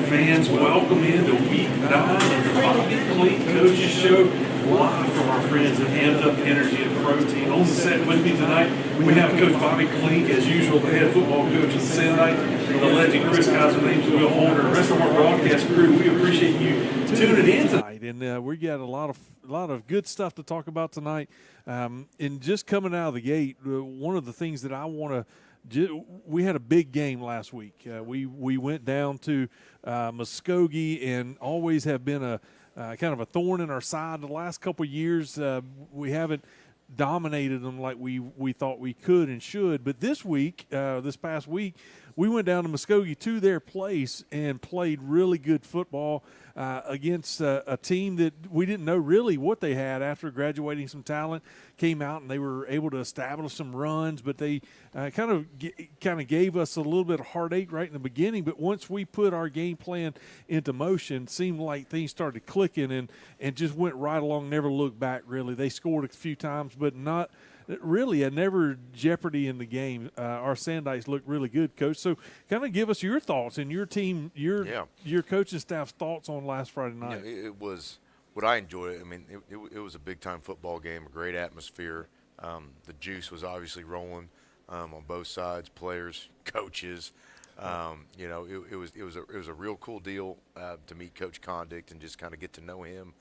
fans, welcome into week 9 of the Bobby Klinck Coaches Show, live from our friends at Amped Up Energy and Protein. On the set with me tonight, we have Coach Bobby Klinck, as usual, the head football coach of Sunday, the legend Chris Kaiser, name's Will Holder, and the rest of our broadcast crew. We appreciate you tuning in tonight. And we got a lot of good stuff to talk about tonight. And just coming out of the gate, one of the things that I want to we had a big game last week. We went down to Muskogee and always have been a kind of a thorn in our side the last couple of years. We haven't dominated them like we thought we could and should. But this past week, we went down to Muskogee to their place and played really good football against a team that we didn't know really what they had after graduating some talent. Came out and they were able to establish some runs, but they kind of gave us a little bit of heartache right in the beginning. But once we put our game plan into motion, it seemed like things started clicking and just went right along, never looked back really. They scored a few times, but not really a never jeopardy in the game. Our Sandites looked really good, Coach. So kind of give us your thoughts and your team, your coaching staff's thoughts on last Friday night. It was what I enjoyed. I mean, it was a big-time football game, a great atmosphere. The juice was obviously rolling on both sides, players, coaches. It was a real cool deal to meet Coach Condict and just kind of get to know him.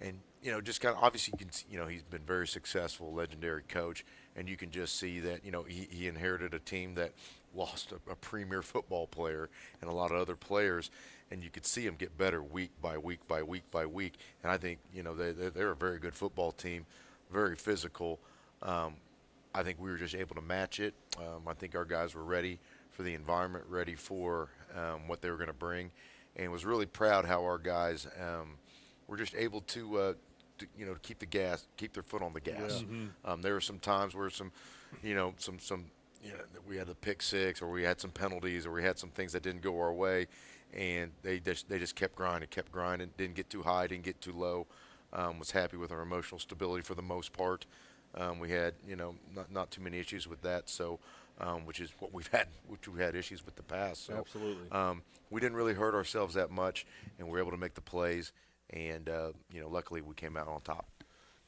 And just kind of obviously you can see, he's been very successful, legendary coach, and you can just see that he inherited a team that lost a premier football player and a lot of other players, and you could see him get better week by week by week by week. And I think they're a very good football team, very physical. I think we were just able to match it. I think our guys were ready for the environment, ready for what they were going to bring, and was really proud how our guys were just able to keep their foot on the gas. Yeah. Mm-hmm. There were some times where we had the pick six, or we had some penalties, or we had some things that didn't go our way, and they just kept grinding, didn't get too high, didn't get too low. Was happy with our emotional stability for the most part. We had not too many issues with that, so which is what we've had issues with the past. So, absolutely. We didn't really hurt ourselves that much, and we were able to make the plays. And, luckily we came out on top.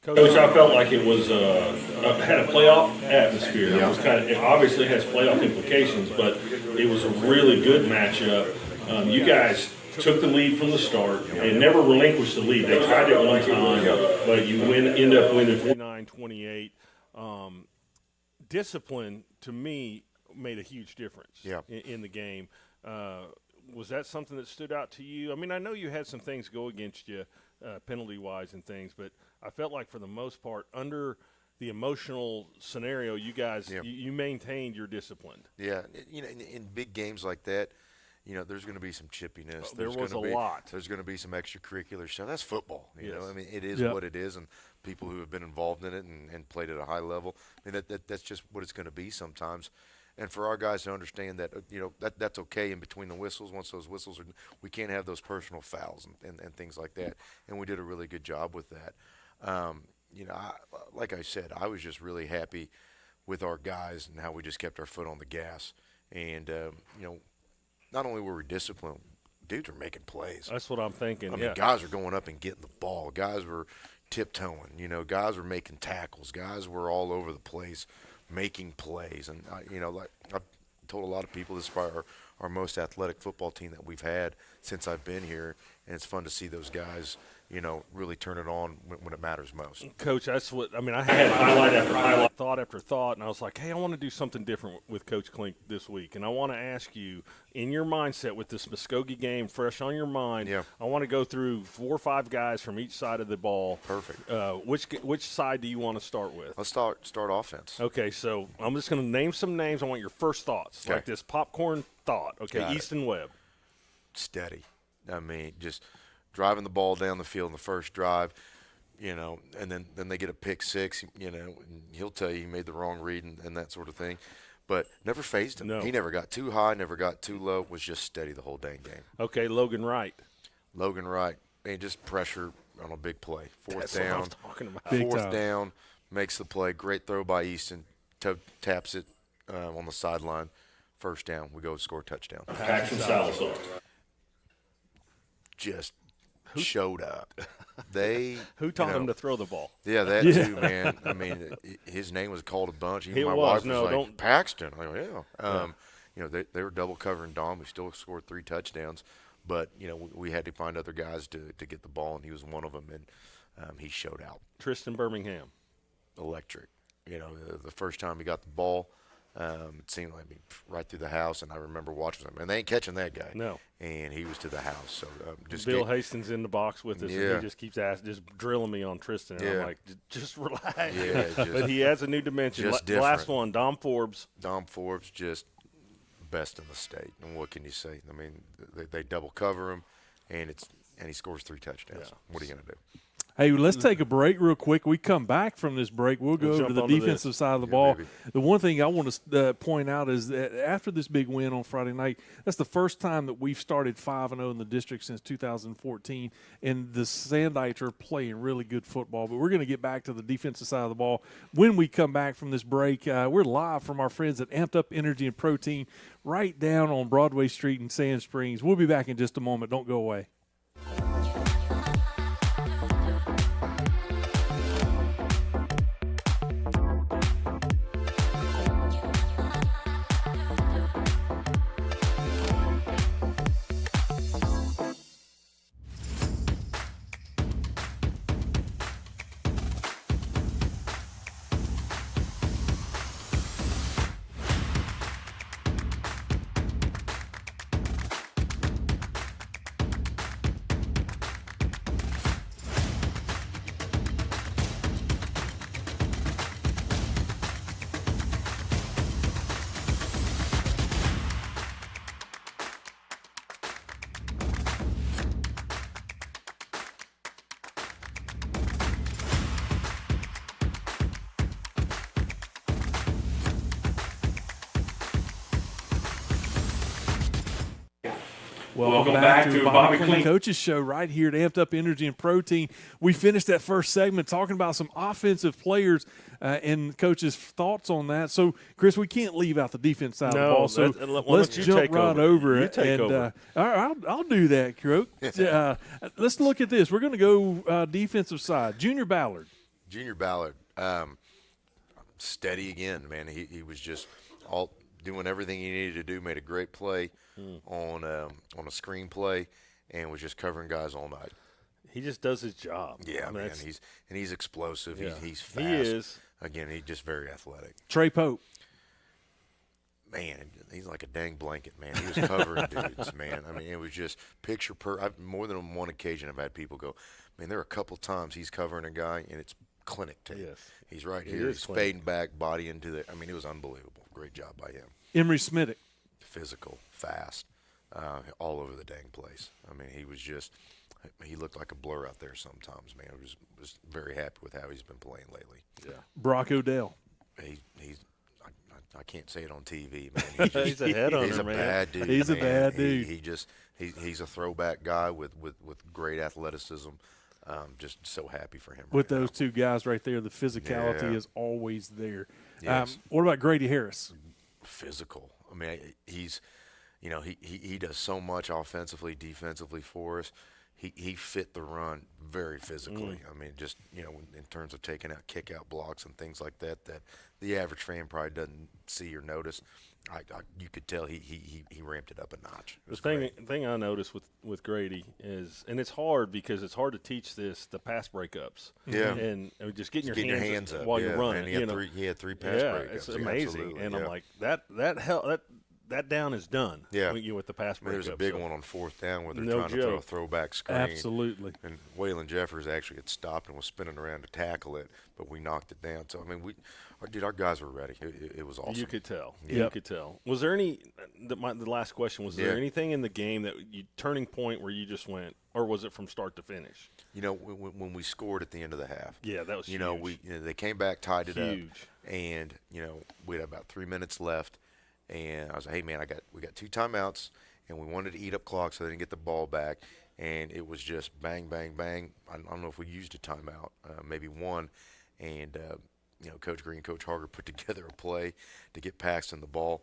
Coach, I felt like it was had a playoff atmosphere. Yeah. It obviously has playoff implications, but it was a really good matchup. You guys took the lead from the start and never relinquished the lead. They tried it one time, but you end up winning 49-28. Discipline, to me, made a huge difference in the game. Was that something that stood out to you? I mean, I know you had some things go against you penalty-wise and things, but I felt like for the most part, under the emotional scenario, you guys, you maintained your discipline. Yeah, in big games like that, there's going to be some chippiness. There was a lot. There's going to be some extracurricular stuff. That's football. You know, I mean, it is Yep. what it is, and people who have been involved in it and played at a high level, I mean, that's just what it's going to be sometimes. And for our guys to understand that, that's okay in between the whistles. Once those whistles we can't have those personal fouls and things like that. And we did a really good job with that. Like I said, I was just really happy with our guys and how we just kept our foot on the gas. And, not only were we disciplined, dudes are making plays. That's what I'm thinking. I mean, guys are going up and getting the ball. Guys were tiptoeing. Guys were making tackles. Guys were all over the place, making plays. And, like I've told a lot of people, this is probably our most athletic football team that we've had since I've been here. And it's fun to see those guys, really turn it on when it matters most. Coach, that's what – I mean, I had highlight after highlight, thought after thought, and I was like, hey, I want to do something different with Coach Klinck this week. And I want to ask you, in your mindset with this Muskogee game fresh on your mind, I want to go through 4 or 5 guys from each side of the ball. Perfect. Which side do you want to start with? Let's start offense. Okay, so I'm just going to name some names. I want your first thoughts, like this popcorn thought. Okay, Got Easton Webb. Steady. I mean, just driving the ball down the field in the first drive, and then they get a pick six, and he'll tell you he made the wrong read and that sort of thing. But never phased him. No. He never got too high, never got too low, was just steady the whole dang game. Okay, Logan Wright. And just pressure on a big play. That's what I was talking about. Fourth down, makes the play. Great throw by Easton. Taps it on the sideline. First down. We go score a touchdown. Paxton Salazar. just showed up. They Who taught him to throw the ball? Yeah, that too, man. I mean, his name was called a bunch. Even my wife was like, Paxton. I go, yeah. They were double covering Dom. We still scored 3 touchdowns, but we had to find other guys to get the ball, and he was one of them, and he showed out. Tristan Birmingham, electric. The first time he got the ball, it seemed like right through the house, and I remember watching him. And they ain't catching that guy. No. And he was to the house. So Bill Hastings in the box with us, and he just keeps just drilling me on Tristan. And I'm like, just relax. Yeah, but he has a new dimension. The last one, Dom Forbes. Dom Forbes, just best in the state. And what can you say? I mean, they double cover him, and he scores 3 touchdowns. Yeah. What are you going to do? Hey, let's take a break real quick. We come back from this break. We'll go over to the defensive side of the ball. Baby. The one thing I want to point out is that after this big win on Friday night, that's the first time that we've started 5-0 in the district since 2014, and the Sandites are playing really good football. But we're going to get back to the defensive side of the ball when we come back from this break. We're live from our friends at Amped Up Energy and Protein right down on Broadway Street in Sand Springs. We'll be back in just a moment. Don't go away. Welcome back to Bobby Klinck Coaches Show right here at Amped Up Energy and Protein. We finished that first segment talking about some offensive players and coaches' thoughts on that. So, Chris, we can't leave out the defense side of the ball. So let's jump right over it. All right, I'll do that, Croak. Let's look at this. We're going to go defensive side. Junior Ballard, steady again, man. He was just all doing everything he needed to do. Made a great play on a screenplay, and was just covering guys all night. He just does his job. Yeah, man. He's explosive. Yeah. He's fast. He is. Again, he's just very athletic. Trey Pope. Man, he's like a dang blanket, man. He was covering dudes, man. I mean, it was just picture more than on one occasion I've had people go, man, there are a couple times he's covering a guy, and it's Klinck tape. Yes. He's right here. He's fading back, body into the – I mean, it was unbelievable. Great job by him. Emery Smittick. Physical, fast, all over the dang place. I mean, he was just – he looked like a blur out there sometimes, man. I was very happy with how he's been playing lately. Yeah. Brock Odell. I can't say it on TV, man. He's a head hunter, he's a man. Bad dude. He's man. a bad dude. He's a throwback guy with great athleticism. Just so happy for him. With those two guys right there, the physicality is always there. Yes. What about Grady Harris? Physical. I mean, he's, he does so much offensively, defensively for us. He fit the run very physically. I mean, just, in terms of taking out kick-out blocks and things like that the average fan probably doesn't see or notice. You could tell he ramped it up a notch. The thing I noticed with Grady is, and it's hard because it's hard to teach the pass breakouts. Yeah. And just getting your hands up while you're running. And he had three pass breakups. It's amazing. Absolutely. And I'm like, that down is done. Yeah. With the pass breakup. There's a big one on 4th down where they're trying to throw a throwback screen. Absolutely. And Waylon Jeffers actually had stopped and was spinning around to tackle it, but we knocked it down. So, I mean, our guys were ready. It was awesome. You could tell. Yeah. You could tell. Was there the last question, was there anything in the game turning point where you just went, or was it from start to finish? When we scored at the end of the half. Yeah, that was huge. They came back, tied it huge. up, and we had about 3 minutes left, and I was like, hey man, we got 2 timeouts, and we wanted to eat up clock so they didn't get the ball back, and it was just bang, bang, bang. I don't know if we used a timeout, maybe one, and Coach Green, Coach Harger put together a play to get Paxton the ball.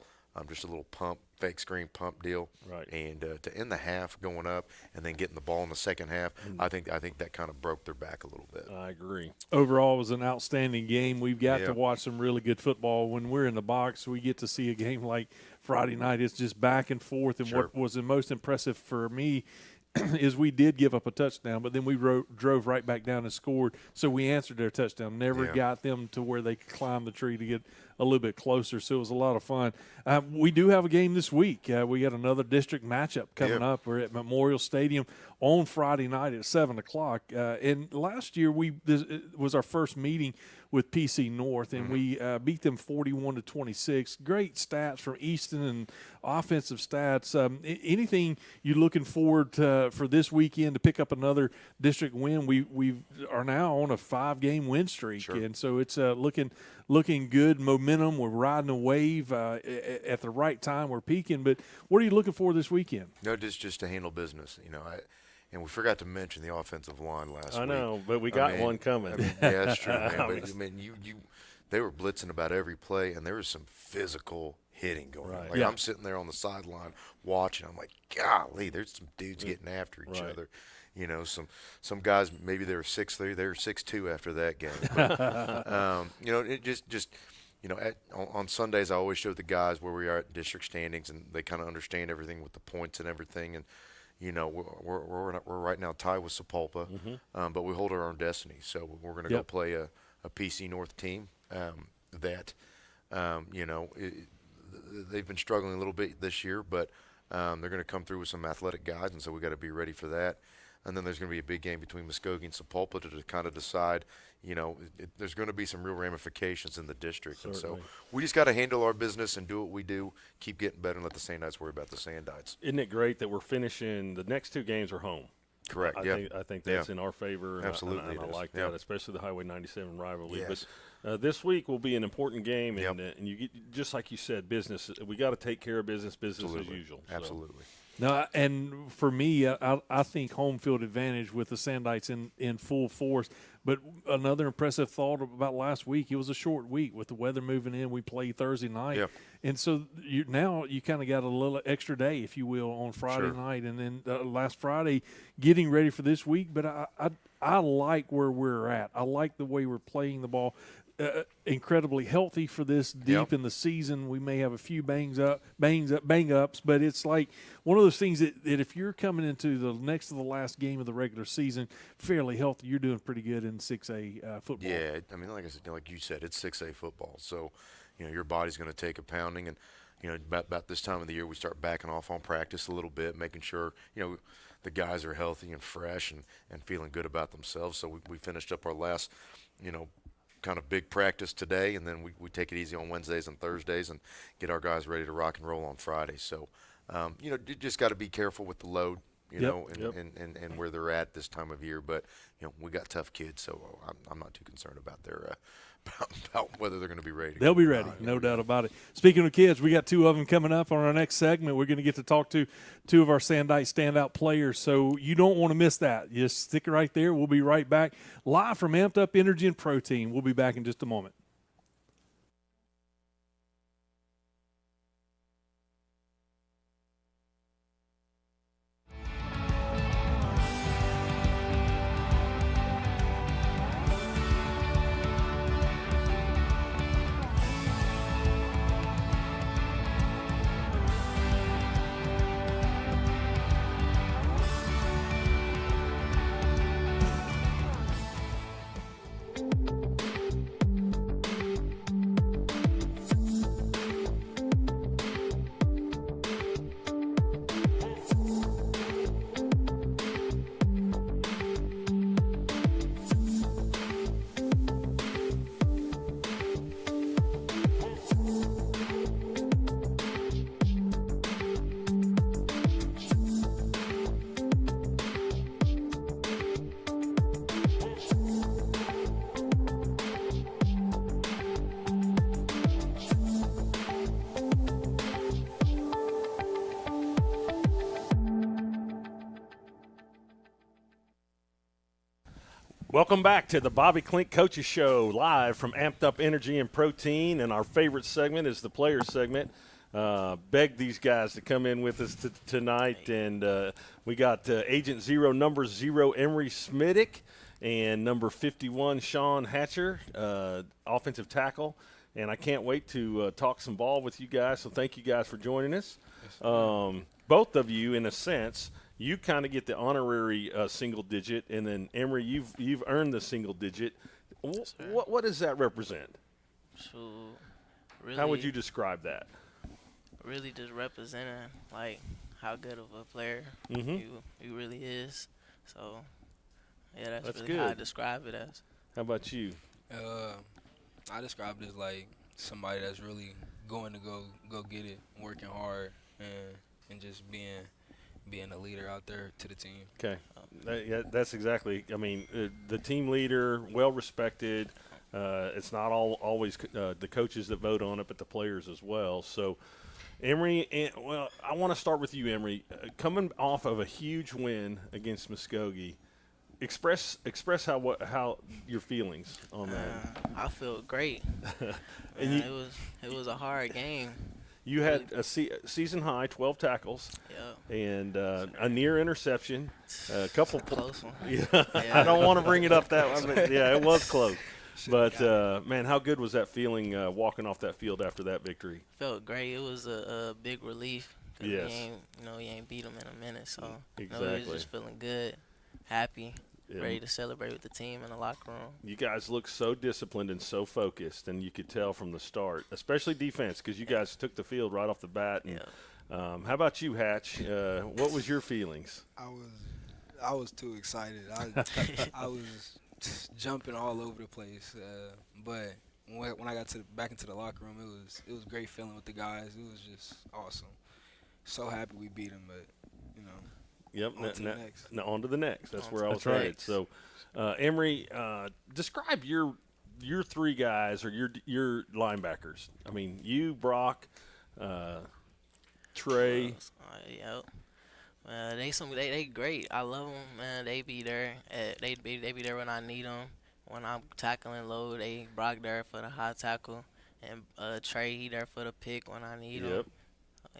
just a little pump, fake screen pump deal. Right. And to end the half going up and then getting the ball in the second half, I think that kind of broke their back a little bit. I agree. Overall, it was an outstanding game. We've got Yeah. to watch some really good football. When we're in the box, we get to see a game like Friday night. It's just back and forth. And Sure. what was the most impressive for me is we did give up a touchdown, but then we drove right back down and scored. So we answered their touchdown. Never Yeah. got them to where they could climb the tree to get a little bit closer. So it was a lot of fun. We do have a game this week. We got another district matchup coming Yeah. up. We're at Memorial Stadium on Friday night at 7 o'clock. And last year this was our first meeting with PC North, and we beat them 41-26. Great stats from Easton and offensive stats. Anything you're looking forward to for this weekend to pick up another district win? We are now on a 5-game win streak, Sure. and so it's looking good. Momentum. We're riding a wave at the right time. We're peaking. But what are you looking for this weekend? No, just to handle business, and we forgot to mention the offensive line last week. I know, but we got one coming. Yeah, that's true, man. But they were blitzing about every play, and there was some physical hitting going on. Right. Like Yeah. I'm sitting there on the sideline watching. I'm like, golly, there's some dudes getting after each Right. other. Some guys maybe they were 6'3", they were 6'2" after that game. But, it just. On Sundays, I always show the guys where we are at district standings, and they kind of understand everything with the points and everything. And we're right now tied with Sapulpa, but we hold our own destiny. So we're going to go Yep. play a PC North team that they've been struggling a little bit this year, but they're going to come through with some athletic guys, and so we got to be ready for that. And then there's going to be a big game between Muskogee and Sapulpa to kind of decide, there's going to be some real ramifications in the district. And so Certainly. we just got to handle our business and do what we do, keep getting better, and let the Sandites worry about the Sandites. Isn't it great that we're finishing – the next 2 games are home? Correct, I think that's in our favor. and Absolutely and I it is. like Yeah. that, especially the Highway 97 rivalry. Yes. But this week will be an important game, and, Yep. and you get, just like you said, business. We got to take care of business Absolutely. as usual. So. Absolutely. No, and for me, I think home field advantage with the Sandites in full force. But another impressive thought about last week, it was a short week with the weather moving in. We played Thursday night. Yep. And so now you kind of got a little extra day, if you will, on Friday Sure. night. And then last Friday, getting ready for this week. But I like where we're at. I like the way we're playing the ball. Incredibly healthy for this deep Yep. in the season. We may have a few bang ups, but it's like one of those things that if you're coming into the next to the last game of the regular season fairly healthy, you're doing pretty good in 6A football. Yeah, I mean, like I said, like you said, it's 6A football. So, your body's going to take a pounding. And, about this time of the year, we start backing off on practice a little bit, making sure, the guys are healthy and fresh and feeling good about themselves. So we finished up our last, kind of big practice today, and then we take it easy on Wednesdays and Thursdays and get our guys ready to rock and roll on Friday. So, you just got to be careful with the load, and where they're at this time of year. But, we got tough kids, so I'm not too concerned about their about whether they're going to be ready. They'll be ready, no doubt about it. Speaking of kids, we got 2 of them coming up on our next segment. We're going to get to talk to 2 of our Sandite standout players, so you don't want to miss that. Just stick it right there. We'll be right back live from Amped Up Energy and Protein. We'll be back in just a moment. Welcome back to the Bobby Klinck Coaches Show, live from Amped Up Energy and Protein, and our favorite segment is the Players segment. begged these guys to come in with us tonight, and we got Agent Zero, number 0, Emery Smidick, and number 51, Sean Hatcher, offensive tackle. And I can't wait to talk some ball with you guys, so thank you guys for joining us. Both of you, in a sense, you kind of get the honorary single digit, and then Emery, you've earned the single digit. What does that represent? So, really, how would you describe that? Really, just representing like how good of a player you really is. So, yeah, that's really good. how I describe it as. How about you? I describe it as like somebody that's really going to go get it, working hard, and just being a leader out there to the team. Okay, yeah, that's exactly. I mean, the team leader, well respected. It's not always the coaches that vote on it, but the players as well. So, Emery, well, I want to start with you, Emery. Coming off of a huge win against Muskogee, express how your feelings on that. I feel great. And it was a hard game. You had a season high 12 tackles, and a near interception, a couple close one. Yeah, Yeah. I don't want to bring it up that way, but yeah, it was close. But man, how good was that feeling walking off that field after that victory? Felt great. It was a big relief. 'Cause Yes. we ain't beat them in a minute, so Exactly. we was just feeling good, happy, Yeah. ready to celebrate with the team in the locker room. You guys look so disciplined and so focused, and you could tell from the start, especially defense, because you guys took the field right off the bat. And, how about you, Hatch? What was your feelings? I was too excited. I was jumping all over the place. But when I got back into the locker room, it was great feeling with the guys. It was just awesome. So happy we beat them, but Yep. on to the next. Now on to the next. That's where I was That's right. headed. So, Emery, describe your three guys or your linebackers. I mean, you, Brock, Trey. Yep. They great. I love them, man. They be there. They be there when I need them. When I'm tackling low, Brock there for the high tackle, and Trey he there for the pick when I need him. Yep.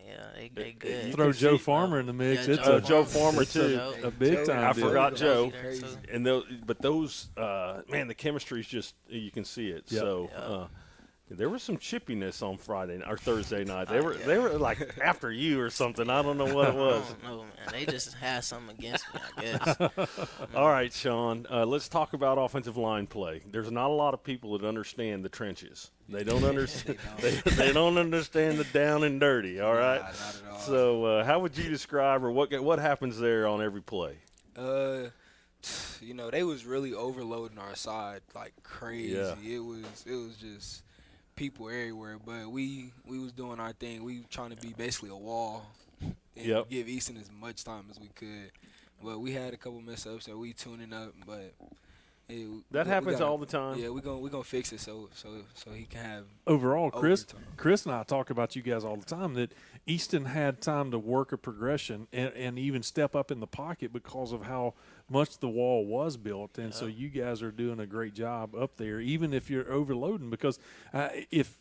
Yeah, they good. Throw Joe Farmer in the mix. Yeah, It's Joe Farmer it's too. a big time. I deal. forgot Joe. There, too. And those man, the chemistry's just you can see it. Yep. So there was some chippiness on Friday or Thursday night. They were like after you or something. I don't know what it was. I don't know, man. They just had something against me, I guess. All right, Sean. Let's talk about offensive line play. There's not a lot of people that understand the trenches. They don't understand. they don't understand the down and dirty. All right. Nah, not at all. So how would you describe or what happens there on every play? They was really overloading our side like crazy. Yeah. It was just people everywhere, but we was doing our thing. We trying to be basically a wall and give Easton as much time as we could. But we had a couple mess ups and we tuning up, but that happens all the time. Yeah, we gonna fix it so he can have Overall, Chris overtime. and I talk about you guys all the time that Easton had time to work a progression and even step up in the pocket because of how much the wall was built. And so you guys are doing a great job up there, even if you're overloading, because if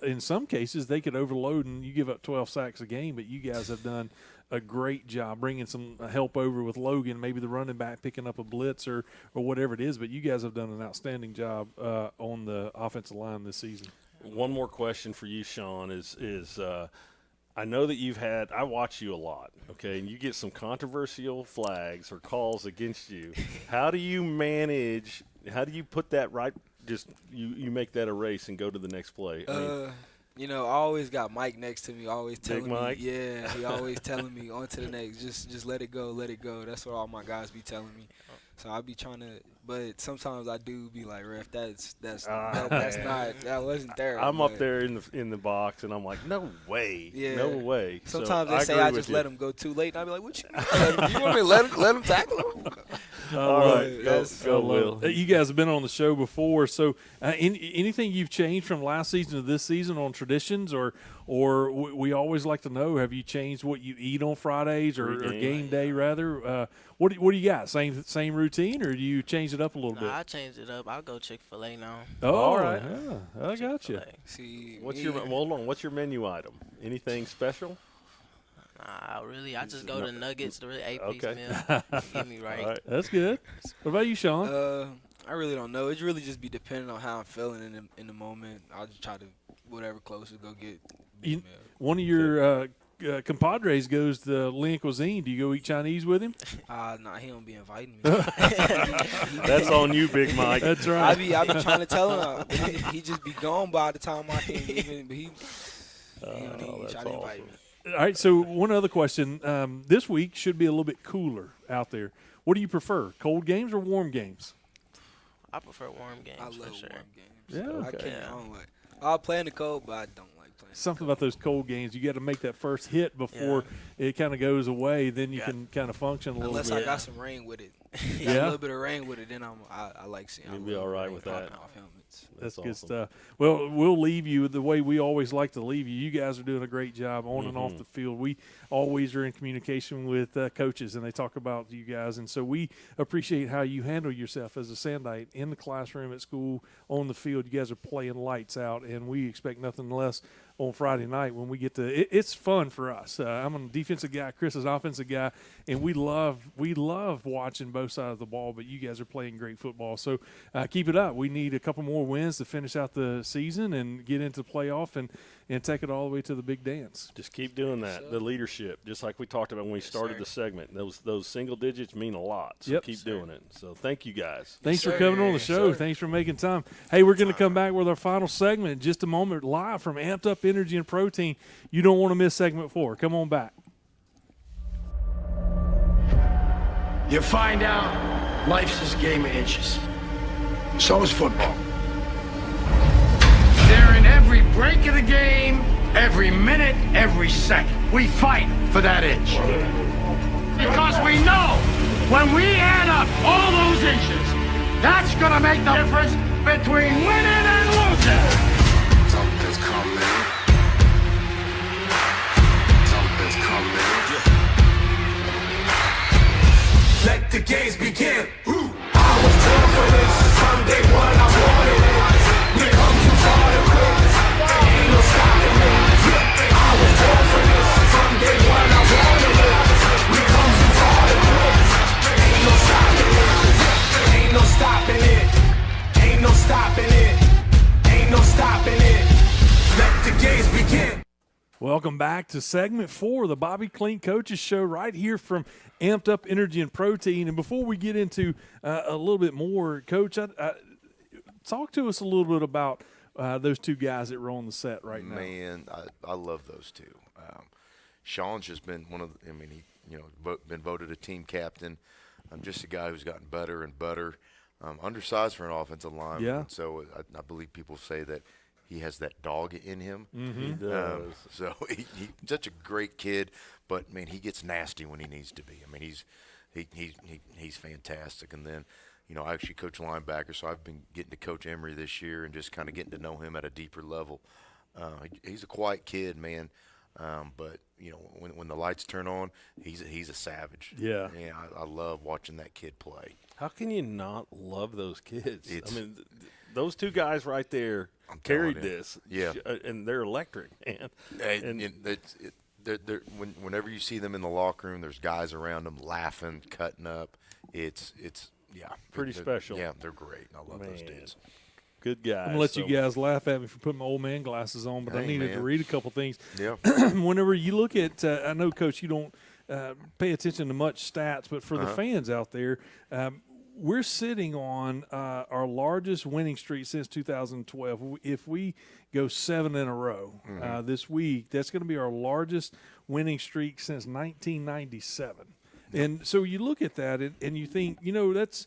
in some cases they could overload and you give up 12 sacks a game, but you guys have done a great job bringing some help over with Logan, maybe the running back picking up a blitz or whatever it is. But you guys have done an outstanding job on the offensive line this season. One more question for you, Sean, is I know that I watch you a lot, okay, and you get some controversial flags or calls against you. How do you put that right, just you make that a race and go to the next play? I always got Mike next to me, always telling Mike? me. Yeah, he always telling me on to the next. Just let it go. That's what all my guys be telling me. So I be trying to, but sometimes I do be like, ref, that wasn't there. I'm up there in the box, and I'm like, no way, Yeah. no way. Sometimes So they say agree I with just you. let him go too late, and I be like, what you mean? You want me to let him tackle him? All right, go, Will. You guys have been on the show before, so anything you've changed from last season to this season on traditions, or we always like to know, have you changed what you eat on Fridays or game day rather? What do you got? Same routine, or do you change change it up a little bit? Nah, I changed it up. I'll go Chick-fil-A now. Oh, All right. Yeah, I got you. Chick-fil-A. See, What's me- your hold on? What's your menu item? Anything special? Nah, really, I just go to Nuggets, the really 8-piece Okay. meal. Get me right. All right. That's good. What about you, Sean? I really don't know. It really just be depending on how I'm feeling in the moment. I'll just try to whatever closest go get. You- Meal. One of your compadres goes to Lean Cuisine. Do you go eat Chinese with him? Nah, he don't be inviting me. That's on you, Big Mike. That's I right. be trying to tell him, but he just be gone by the time I can even. But he don't even that's try to invite awesome. me. All right, so one other question. This week should be a little bit cooler out there. What do you prefer, cold games or warm games? I prefer warm games I love for sure. warm games. Yeah, I okay. can't. I don't like. I'll play in the cold, but I don't like playing. Something about those cold games. You got to make that first hit before it kind of goes away. Then you Yeah. can kind of function a little Unless bit. I got some rain with it. Yeah. A little bit of rain with it, then I like seeing. You'll I be love all right rain with that. popping off helmets. That's good awesome. stuff. Well, we'll leave you the way we always like to leave you. You guys are doing a great job on and off the field. We always are in communication with coaches, and they talk about you guys. And so we appreciate how you handle yourself as a Sandite in the classroom, at school, on the field. You guys are playing lights out, and we expect nothing less on Friday night when we get to it's fun for us. I'm a defensive guy, Chris is an offensive guy, and we love watching both sides of the ball, but you guys are playing great football. So keep it up. We need a couple more wins to finish out the season and get into the playoff and take it all the way to the big dance. Just keep doing that. The leadership, just like we talked about when we started sir. the segment. Those single digits mean a lot. So Yep. keep doing it. So thank you guys. Thanks for sir. coming on the Yes, show. sir. Thanks for making time. Hey, we're going to come back with our final segment in just a moment, live from Amped Up Energy and Protein. You don't want to miss segment 4. Come on back. You find out life's this game of inches. So is football. They're in every break of the game, every minute, every second. We fight for that inch. Because we know when we add up all those inches, that's gonna make the difference between winning and losing. Something's coming. Something's coming. Let the games begin. I was born for this. From day one I wanted it. We come too far to quit. Ain't no stopping it. I was born for this. From day one I wanted it. We come too far to quit. Ain't no stopping it. Ain't no stopping it. Ain't no stopping it. Ain't no stopping it. Let the games begin. Welcome back to segment 4 of the Bobby Klinck Coaches Show right here from Amped Up Energy and Protein. And before we get into a little bit more, Coach, talk to us a little bit about those two guys that were on the set right now. Man, I love those two. Sean's just been one of the, I mean, he been voted a team captain. Just a guy who's gotten better and better. Undersized for an offensive lineman. Yeah. So I believe people say that he has that dog in him. He does. So he's such a great kid, but man, he gets nasty when he needs to be. I mean, he's fantastic. And then, I actually coach linebacker, so I've been getting to coach Emery this year and just kind of getting to know him at a deeper level. He's a quiet kid, man, but when the lights turn on, he's a savage. Yeah. Yeah, I love watching that kid play. How can you not love those kids? It's- I mean, those two guys right there I'm carried telling you. this. Yeah. And they're electric, man. Whenever you see them in the locker room, there's guys around them laughing, cutting up. It's Pretty special. Yeah, they're great. I love those Man. dudes. Good guys. I'm going to let So- you guys laugh at me for putting my old man glasses on, but I Hey, needed to man. read a couple things. Yeah. Whenever you look at, I know, Coach, you don't pay attention to much stats, but for the fans out there, we're sitting on our largest winning streak since 2012. If we go 7 in a row this week, that's going to be our largest winning streak since 1997. And so you look at that and you think, that's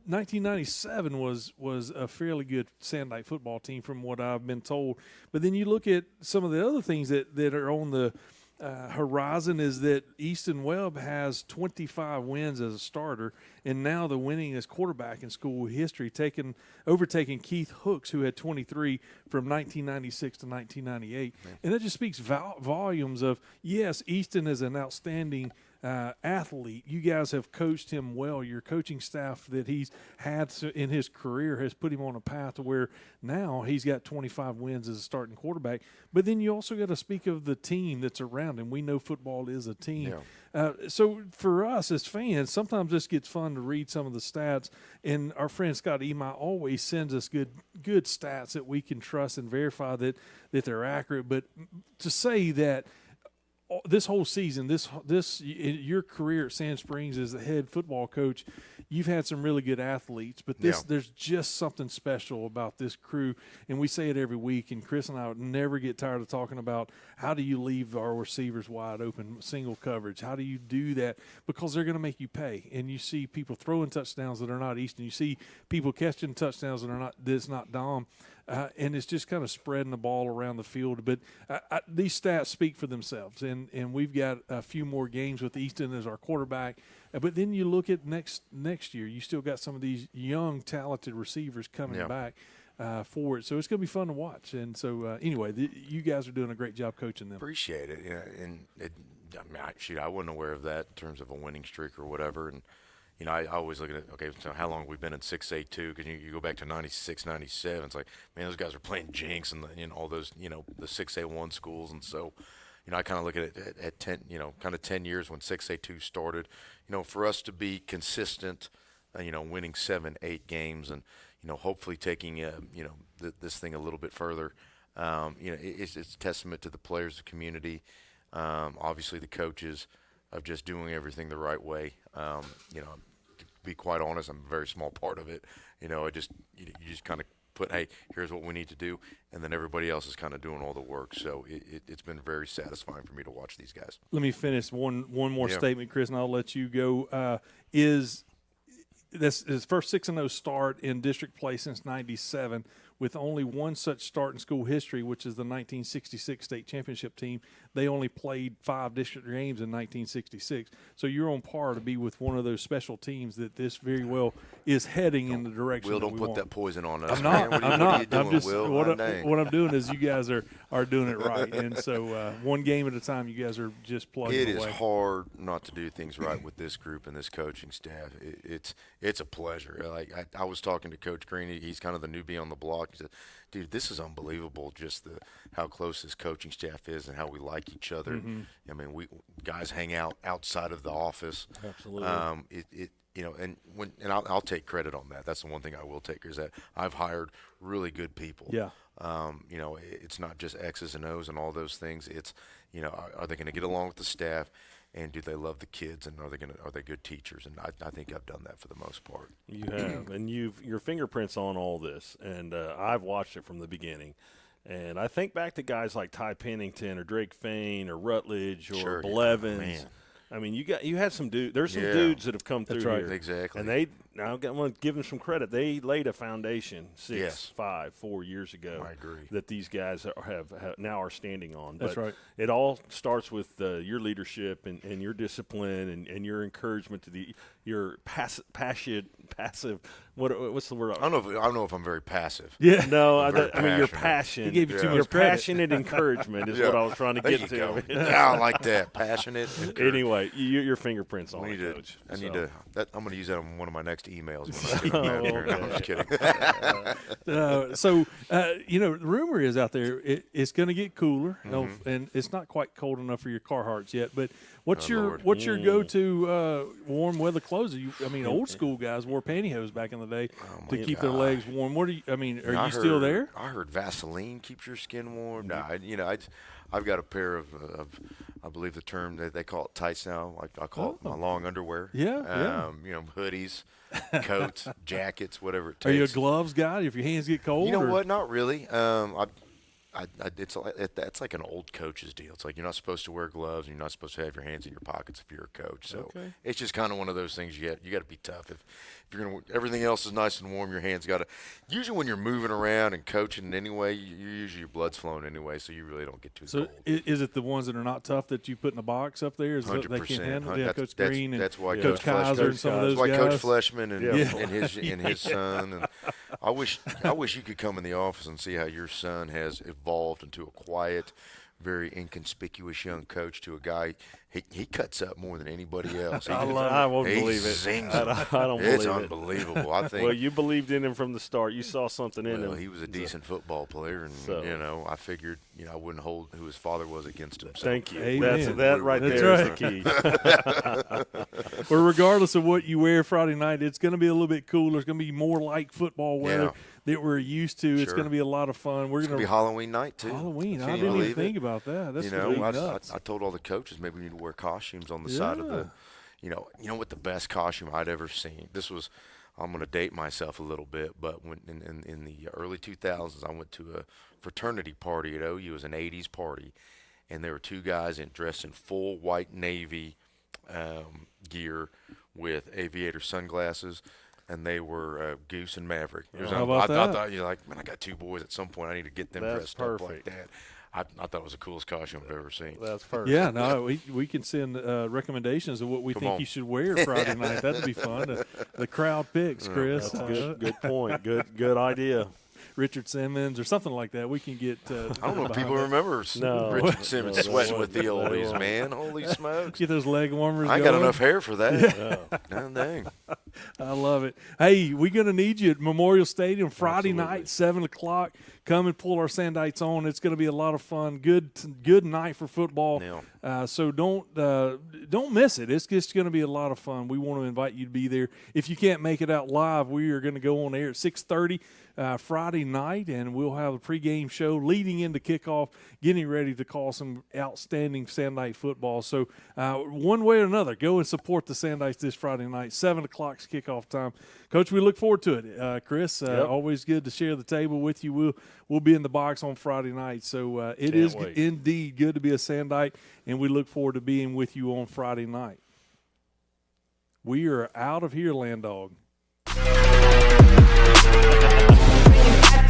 1997 was a fairly good Sandite football team from what I've been told. But then you look at some of the other things that are on the horizon is that Easton Webb has 25 wins as a starter, and now the winningest quarterback in school history, overtaking Keith Hooks, who had 23 from 1996 to 1998. And that just speaks volumes of, yes, Easton is an outstanding athlete. You guys have coached him well. Your coaching staff that he's had in his career has put him on a path to where now he's got 25 wins as a starting quarterback. But then you also got to speak of the team that's around him. We know football is a team. Yeah. So for us as fans, sometimes this gets fun to read some of the stats. And our friend Scott Emi always sends us good stats that we can trust and verify that they're accurate. But to say that this whole season, your career at Sand Springs as the head football coach, you've had some really good athletes, but there's just something special about this crew, and we say it every week, and Chris and I would never get tired of talking about how do you leave our receivers wide open, single coverage, how do you do that, because they're going to make you pay, and you see people throwing touchdowns that are not Easton, you see people catching touchdowns that's not Dom, and it's just kind of spreading the ball around the field. But these stats speak for themselves, and we've got a few more games with Easton as our quarterback. But then you look at next year, you still got some of these young, talented receivers coming back for it. So it's going to be fun to watch. And so, anyway, you guys are doing a great job coaching them. Appreciate it. I wasn't aware of that in terms of a winning streak or whatever. And I always look at it, okay, so how long have we been in 6A2? Because you go back to 96, 97. It's like, man, those guys are playing Jinx and all those, the 6A1 schools. And so, I kind of look at it at 10, kind of 10 years when 6A2 started. For us to be consistent, winning 7-8 games and, hopefully taking, this thing a little bit further, it's a testament to the players, the community, obviously the coaches of just doing everything the right way. To be quite honest, I'm a very small part of it. You just kind of put, hey, here's what we need to do, and then everybody else is kind of doing all the work. So it's been very satisfying for me to watch these guys. Let me finish one more statement, Chris, and I'll let you go. Is this his first 6-0 start in district play since '97, with only one such start in school history, which is the 1966 state championship team. They only played 5 district games in 1966. So you're on par to be with one of those special teams that this very well is heading in the direction. Will, that don't we put want. that poison on us. I'm not. Man. I'm not. What are you doing, I'm just Will? what I'm doing is you guys are doing it right, and so one game at a time. You guys are just plugging It away. is hard not to do things right with this group and this coaching staff. It's a pleasure. Like I was talking to Coach Green. He's kind of the newbie on the block. He said, dude, this is unbelievable, just how close this coaching staff is and how we like each other. Mm-hmm. I mean, we guys hang out outside of the office. Absolutely. And I'll take credit on that. That's the one thing I will take, is that I've hired really good people. Yeah. It's not just X's and O's and all those things. It's, are they going to get along with the staff? And do they love the kids, and are they good teachers? And I think I've done that for the most part. You have, and your fingerprints on all this, and I've watched it from the beginning. And I think back to guys like Ty Pennington or Drake Fain or Rutledge or Blevins. Man. I mean, you had some dudes. There's some dudes that have come through here. Exactly. And I want to give them some credit. They laid a foundation 4 years ago. I agree. That these guys have now are standing on. That's but right. It all starts with your leadership and your discipline and your encouragement to your passive. What's the word? I don't know if I'm very passive. Yeah. No, I'm very I mean your passionate. passion. He gave you too Your much credit. passionate encouragement is what I was trying to There get you to. go. Yeah, I like that. Passionate. Anyway, your fingerprints on We it, need to, Coach. I need So. to. I'm going to use that on one of my next emails. When I get manager. No, I'm just kidding. The rumor is out there it's going to get cooler, Mm-hmm. and it's not quite cold enough for your Carhartts yet. But what's Lord. your go-to warm weather clothes? Old school guys wore pantyhose back in the day to keep their legs warm. What are you? Are you still there? I heard Vaseline keeps your skin warm. No, I've got a pair of I believe the term that they call it tights now. I call it my long underwear. Yeah. Hoodies, coats, jackets, whatever it takes. Are you a gloves guy? If your hands get cold? You know or? what? Not really. that's like an old coach's deal. It's like you're not supposed to wear gloves and you're not supposed to have your hands in your pockets if you're a coach. So it's just kind of one of those things you got to be tough. If you're gonna, everything else is nice and warm, your hands got to. Usually when you're moving around and coaching anyway, usually your blood's flowing anyway, so you really don't get too cold. Is it the ones that are not tough that you put in a box up there? Is it they can't handle it? Yeah, Coach Green and that's why Coach Kaiser and some of those guys. That's why Coach Fleshman and his son. And I wish you could come in the office and see how your son has evolved into a quiet, very inconspicuous young coach to a guy. He cuts up more than anybody else. I won't believe it. Sings I don't believe it's it. unbelievable. I think. Well, you believed in him from the start. You saw something in him. He was a decent football player, and I figured I wouldn't hold who his father was against him. So. Thank you. Amen. That right That's there right. is the key. Well, regardless of what you wear Friday night, it's going to be a little bit cooler. It's going to be more like football weather that we're used to. It's going to be a lot of fun. We're going to be Halloween night too. Halloween. I didn't even think about that. That's really nuts. I told all the coaches maybe we need to wear costumes on the side of the. You know what the best costume I'd ever seen. This was. I'm going to date myself a little bit, but when in the early 2000s, I went to a fraternity party at OU. It was an 80s party, and there were two guys dressed in full white Navy gear with aviator sunglasses, and they were Goose and Maverick. How about that? I thought you're like, man, I got two boys. At some point, I need to get them dressed up like that. I thought it was the coolest costume I've ever seen. That's perfect. Yeah, no, we can send recommendations of what we think you should wear Friday night. That'd be fun. The crowd picks, Chris. That's good point. Good idea. Richard Simmons or something like that. We can get. I don't know if people remember Richard Simmons sweating with the oldies, man. Holy smokes! Get those leg warmers. I got enough hair for that. Dang. I love it. Hey, we're gonna need you at Memorial Stadium Friday night, 7:00. Come and pull our Sandites on. It's gonna be a lot of fun. Good night for football. Yeah. So don't miss it. It's just gonna be a lot of fun. We want to invite you to be there. If you can't make it out live, we are gonna go on air at 6:30. Friday night, and we'll have a pregame show leading into kickoff, getting ready to call some outstanding Sandite football. So one way or another, go and support the Sandites this Friday night, 7:00 kickoff time. Coach, we look forward to it. Chris, always good to share the table with you. We'll be in the box on Friday night, so it is indeed good to be a Sandite, and we look forward to being with you on Friday night. We are out of here, Land Dog.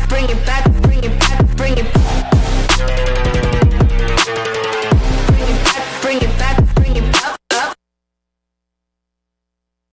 Bring it back, bring it back, bring it back.